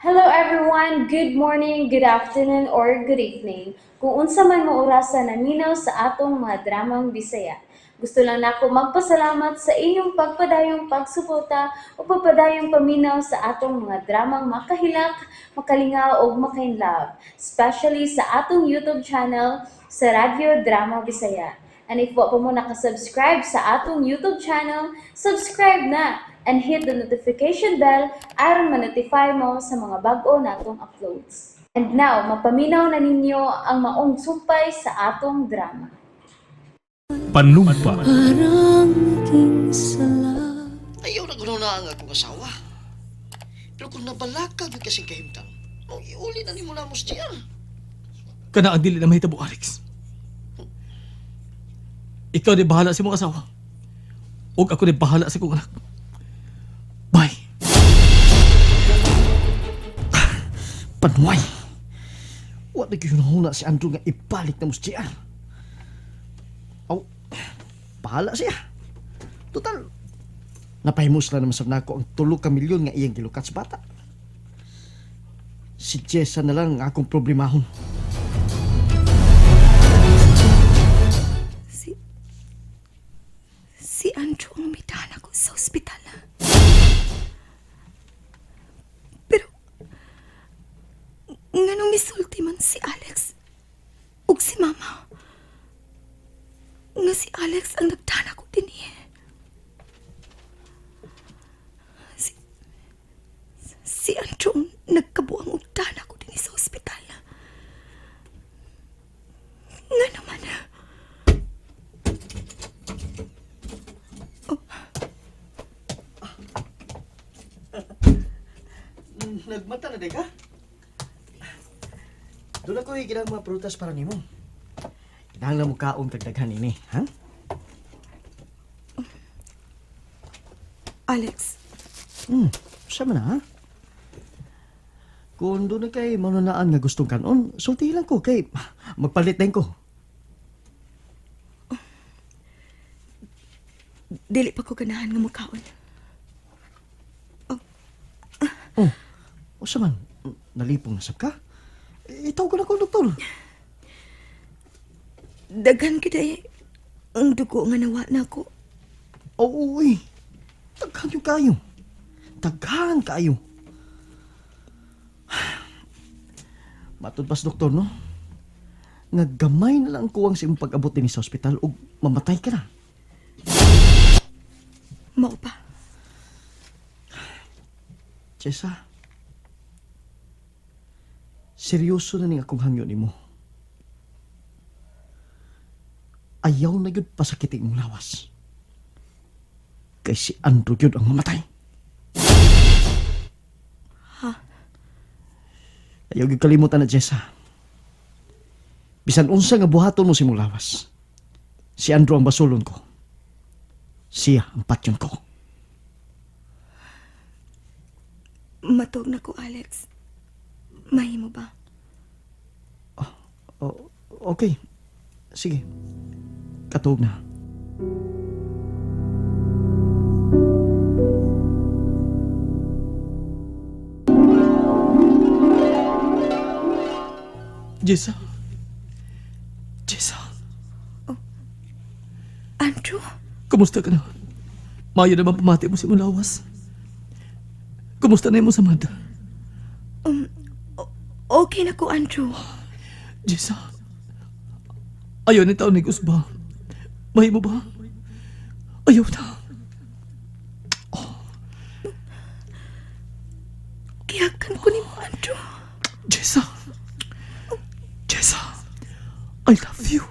Hello everyone, good morning, good afternoon, or good evening. Kung unsa man mo orasan naminaw sa atong mga dramang Bisaya. Gusto lang nako magpasalamat sa inyong pagpadayong pagsuporta o pagpadayong paminaw sa atong mga dramang makahilak, makalingaw o makainlove, especially sa atong YouTube channel sa Radyo Drama Bisaya. And if wa pa mo nakasubscribe sa atong YouTube channel, subscribe na and hit the notification bell aron ma-notify mo sa mga bag-o natong uploads. And now, mapaminaw na ninyo ang maong sumpay sa atong drama. Panumpa. Parang king sala. Ayaw na gano'n na ang akong asawa. Pero kung nabalakag yung kasing kahimtang, iuli na ni mo lamos diya. Kana ang dili na mahitabo, Alex. Ikaw di bahala sa mong asawa. O ako di bahala sa kong anak. Bye. Panuay. Wa na ginahuna si Andrew nga ibalik na mo siya. Aw, bahala siya. Total, napahimus lang naman sa nako ang 3 ka milyon nga iyang gilukat sa bata. Si Jessa na lang ang akong problemahon. Si Andrew ang mitana ko sa ospital. Pero, nga nung misulti man si Alex ug si Mama, nga si Alex ang nagtana ko din Si Andrew ang nagkabuang og tana ko din sa ospital. Nga naman, Nagmata na di ka? Doon ako ikinang mga prutas para nimo. Kinahanglan mo kaon kagdaghan ini, ha? Alex, Sama na, ha? Kung doon na kay manunaan nga gustong kanon, sulti lang ko kay magpalit din ko. dili pa ko ganahan nga mukaon. O saman, nalipong nasab ka? Itaw ko na ko, doktor. Daghan kita ang dugo nga nawa na ko. Oo, uy. Daghan yung kayo. Daghan kayo. Matod pas, doktor, no? Nga gamay na lang kuwang sa imong pag-abot din sa ospital o mamatay ka na. Mao pa. Chesa, seryoso na ning akong hangyo nimo. Ayaw na yun pasakitin mong lawas. Kay si Andrew yun ang mamatay. Ha? Ayaw yun kalimutan na, Jessa. Bisan unsa nga buhaton mo si mong lawas. Si Andrew ang basulon ko. Siya ang patyon ko. Matog na ko, Alex. Mahimo ba? Okay. Sige. Katuog na. Jessa. Jessa. Andrew? Kumusta ka na? Mayo naman pamati mo si Mulawas. Kumusta na mo sa Manda? Okay na ko, Andrew. Jessa. Ayaw ni taon ni Gusba. Mahimo ba? Ayaw na. Kiyakan ko ni mo, Andrew. Jessa. Jessa. I love you.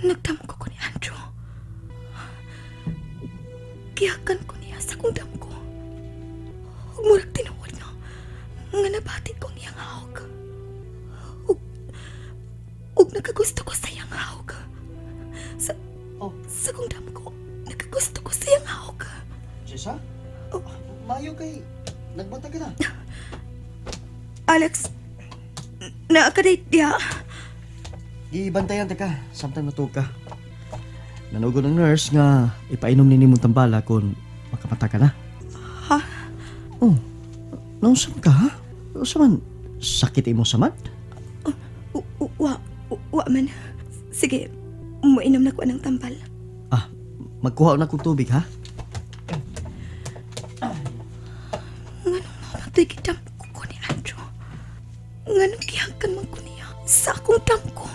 Nagdamo ko ni Andrew. Kiyakan ko niya sa kong damo ko. Huwag murag tinuod no. Nga nabati ko niyang hawag. Huwag nakagusto ko sa iyang hawag. Sa kong damo ko, nakagusto ko sa iyang hawag. Jessa? Mayo kay nagmatag ka na. Alex, naakaday diya. Ibantayan ta ka, samtang matug ka. Nanugo ng nurse nga ipainom ni mong tambala kung makamata ka na. Ha? Oh, nausan ka ha? Usaman, sakit imo samad? Wa man. Sige, muinom na ko ng tambal. Ah, magkuha na kong tubig ha? Nganong mamatay kitang ko ni Andrew? Nganong gihangkan man ko niya sa akong damko?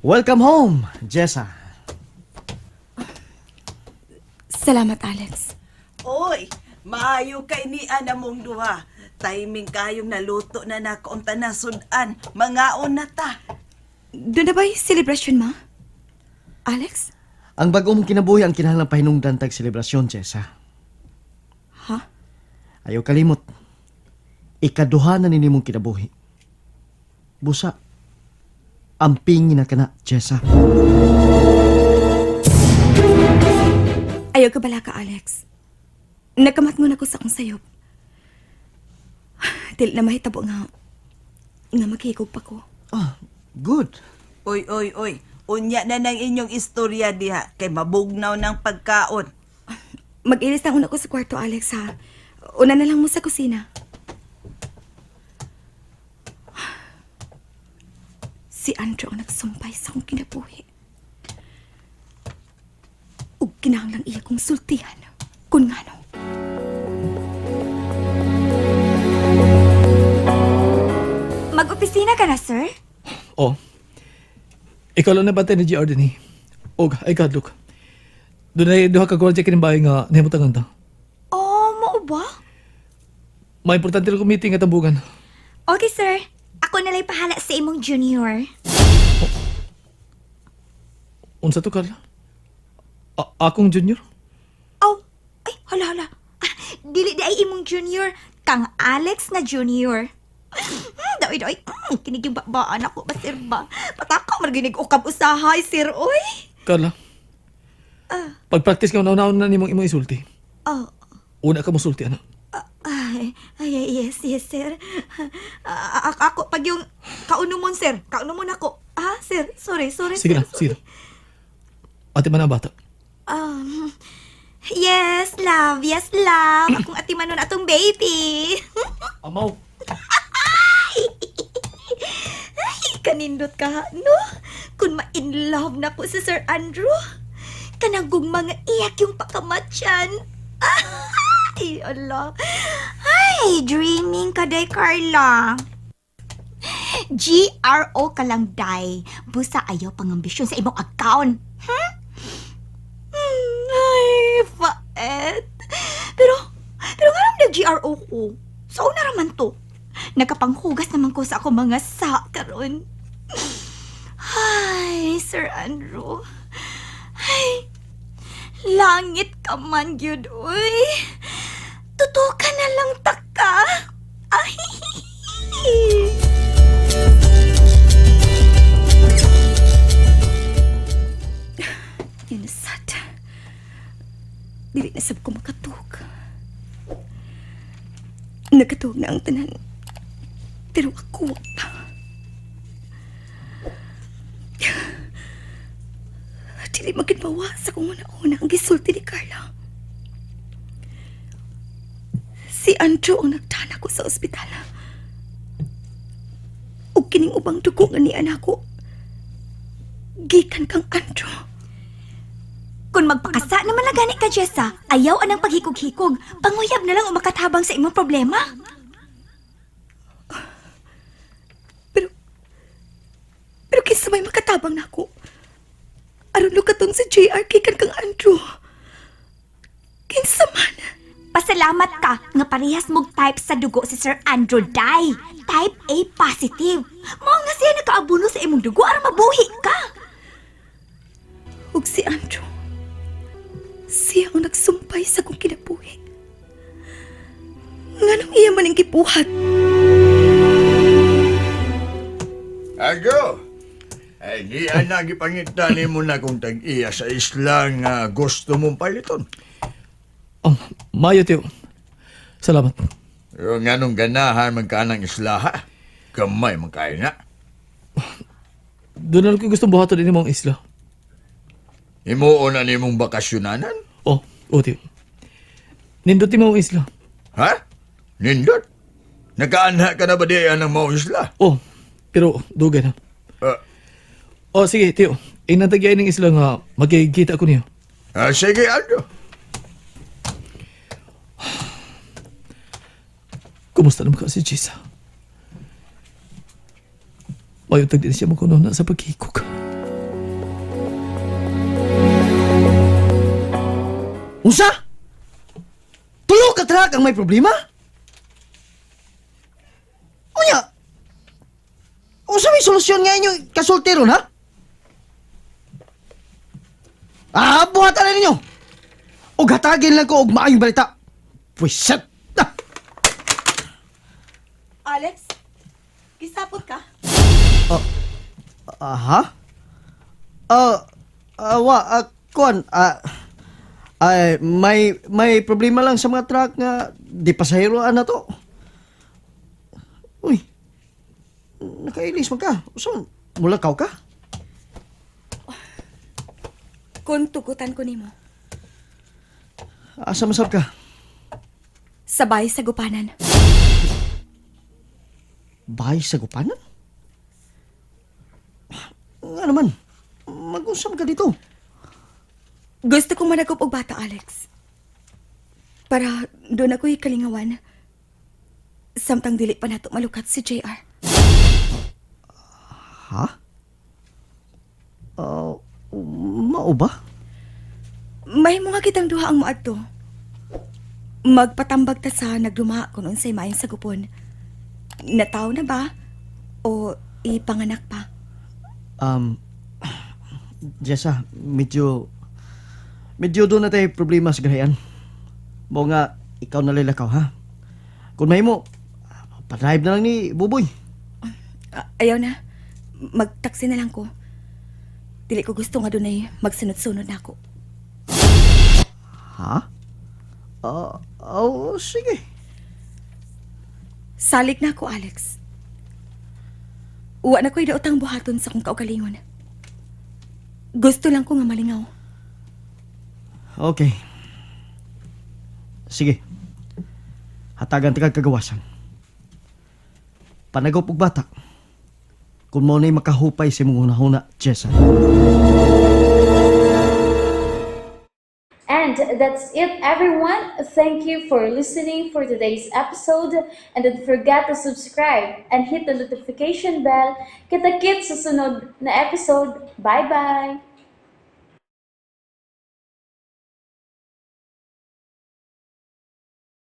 Welcome home, Jessa. Salamat, Alex. Oy, maayo kay ni ana mong duha. Timing kayong naluto na nakaunta na sudan. Mangaon na ta. Doon na ba'y celebration, ma? Alex? Ang bagong kinabuhi ang kinahanglang pahinungdan tag selebrasyon, Jessa. Ha? Ayaw kalimot. Ikaduha na nini mong kinabuhi. Busa. Amping na ka na, Jessa. Ayaw ka bala ka, Alex. Nakamat mo na ko sa akong sayop. Dili na mahitabo nga maghigog pa ko. Ah, good. Oy, oy, oy. Unya na ng inyong istorya diha kay mabugnaw ng pagkaon. Mag-ilis na una ko sa kwarto, Alex, ha? Una na lang mo sa kusina. Si Andrew ang nagsumpay sa akong kinabuhi. Ug kinahanglang iya kong sultihan. Kung nga no. Mag-opisina ka na, sir? Oh. Ikaw lang nabantay ni GR din eh. Og, ay God, look. Doon ay duha ka gwardiya kinimbay nga nahimutangan ta. Oh, mao ba? May importante lang meeting at tambugan. Okay, sir. Ako nalay pahala sa imong junior. Unsa to, Carla? Akong junior? Oh, ay, hala. Dili di ay imong junior. Kang Alex nga junior. Daoy. Kinig yung babaan ako, basir ba? Patakaw, marginig ukab usahay, sir, oy. Carla. Pag-practice ka na nimong imong isulti. Oh, Una ka mo sulti, ano? yes, sir. Ako, pag yung kaunumon, sir. Kaunumon ako. Ah, sir, sorry, Sige sir. na, sige na. Ate man ang bata. Yes, love. Akong atiman nun atong baby. Amaw. Kanindot ka, no? Kung ma-in love na ko si Sir Andrew, kanagong mga iyak yung pakamatyan. Ay, ala. Ay, dreaming ka, day, Carla. GRO ka lang, day. Busa ayaw pangambisyon sa imong account. Hmm? Ay, faet. Pero nga lang nag-GRO ko. So, na raman to. Nagkapanghugas naman ko sa ako mga karon. Ay, Sir Andrew. Ay, langit ka man, yun, uy. Totoo ka na lang, taka. Ay. Inasat. Dili na sab ko makatug. Nakatug na ang tanan. Pero ako wa pa. Dili magkinawa sa kung una-una ang gisulti ni Carla. Si Andrew ang nagtana ko sa ospital. Ug kining ubang dugo nga ni anak ko. Gikan kang Andrew. Kung magpakasa naman na gani ka, Jessa, ayaw anang paghikog-hikog. Panguyab na lang o makatabang sa imong problema. Pero kinsa may makatabang na ako. Aron lukatong si JR kikan kang Andrew. Kinsa man. Pasalamat ka nga parehas mong type sa dugo si Sir Andrew Dai. Type A positive. Mao nga siya nakaabuno sa imong dugo aron mabuhi ka. Ug si Andrew. Siya ang nagsumpay sa kong kinabuhi. Nga nang iya man ang gibuhat. Ago! Ay, di na gipangita mo na kung tag-iya sa isla nga gusto mong paliton. Mayo, tiyo. Salamat. Pero nga nung ganahan magkanang isla, ha? Kamay magkain na. Doon na lang ko gustong buhaton din mong isla. Imuon na ni mong bakasyonanan? Tiyo. Nindutin mong isla. Ha? Nindot? Nakaanha ka na ba diyan ng mga isla? Pero dugay na. Sige, tiyo. Inatagyain ng isla nga magkikita ko niyo. Sige, Aldo. Kumusta naman ka si Chisa? Mayutag din siya makuno na sa pagkikok. Unsa? Tulo ka trak ang may problema? Unya, unsa may solusyon nga inyo kasultero na? Buhatan na ninyo! O hatagin lang ko og maayong balita. Pwisit! Alex, kisapot ka? Ha? Kuan, may problema lang sa mga truck nga di pasaheroan na to. Uy, nakailis man ka. Usan, mulakaw ka? Kung tugutan ko nimo. Asa masab ka? Sabay sa gupanan. Bahay sa gupanan? Nga naman, mag-usap ka dito. Gusto kong managop og bata, Alex. Para doon ako'y kalingawan. Samtang dili pa nato malukat si JR. Ha? Mao ba? May mga kitang duha ang maadto. Magpatambag ta sa nagduma kung unsay maayong sa gupon. Nataw na ba? O ipanganak pa? Jessa, medyo doon na tayo problema sa garayan. Mo nga, ikaw na lilakaw, ha? Kung may mo, pa-drive na lang ni Buboy. Ayaw na. Magtaksi na lang ko. Dili ko gusto nga doon ay magsunod-sunod na ako. Ha? Sige. Salik na ako, Alex. Uwa na ko'y daotang buhaton sa kong kaugalingon. Gusto lang ko nga malingaw. Okay. Sige. Hatagan ti kag kagawasan. Panagop og bata. Kung mo na'y makahupay sa mong hunahuna, Jessa. And that's it, everyone. Thank you for listening for today's episode. And don't forget to subscribe and hit the notification bell. Kita-kits sa sunod na episode. Bye-bye!